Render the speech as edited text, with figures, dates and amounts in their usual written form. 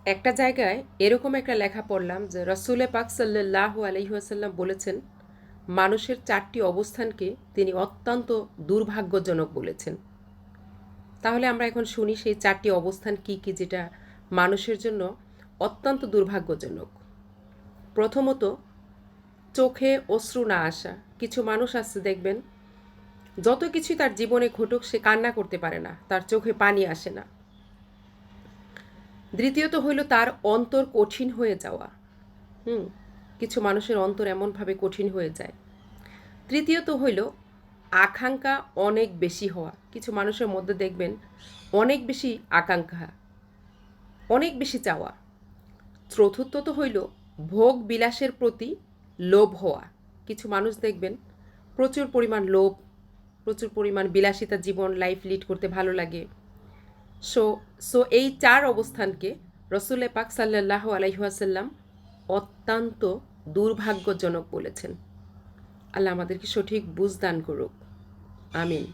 একটা জায়গায় এরকম একটা লেখা পড়লাম যে রসুলে পাক সাল্লাল্লাহু আলাইহি ওয়াসাল্লাম বলেছেন, মানুষের 4টি অবস্থানকে তিনি অত্যন্ত দুর্ভাগ্যজনক বলেছেন। তাহলে আমরা এখন শুনি সেই 4টি অবস্থান কি কি, যেটা মানুষের জন্য অত্যন্ত দুর্ভাগ্যজনক। প্রথমত, চোখে অশ্রু না আসা। কিছু মানুষ আছে দেখবেন, যত কিছুই তার জীবনে ঘটুক সে কান্না করতে পারে না, তার চোখে পানি আসে না। দ্বিতীয়ত হইল তার অন্তর কঠিন হয়ে যাওয়া। হুম কিছু মানুষের অন্তর এমনভাবে কঠিন হয়ে যায়। তৃতীয়ত হইল আকাঙ্ক্ষা অনেক বেশি হওয়া। কিছু মানুষের মধ্যে দেখবেন অনেক বেশি আকাঙ্ক্ষা, অনেক বেশি চাওয়া। চতুর্থত হইল ভোগ বিলাসের প্রতি লোভ হওয়া। কিছু মানুষ দেখবেন প্রচুর পরিমাণ লোভ, প্রচুর পরিমাণ বিলাসিতা জীবন লাইফ লিড করতে ভালো লাগে। সো সো এই 4 অবস্থানকে রসুলে পাক সাল্লাল্লাহু আলাইহি ওয়াসাল্লাম অত্যন্ত দুর্ভাগ্যজনক বলেছেন। আল্লাহ আমাদেরকে সঠিক বুঝ দান করুক। আমিন।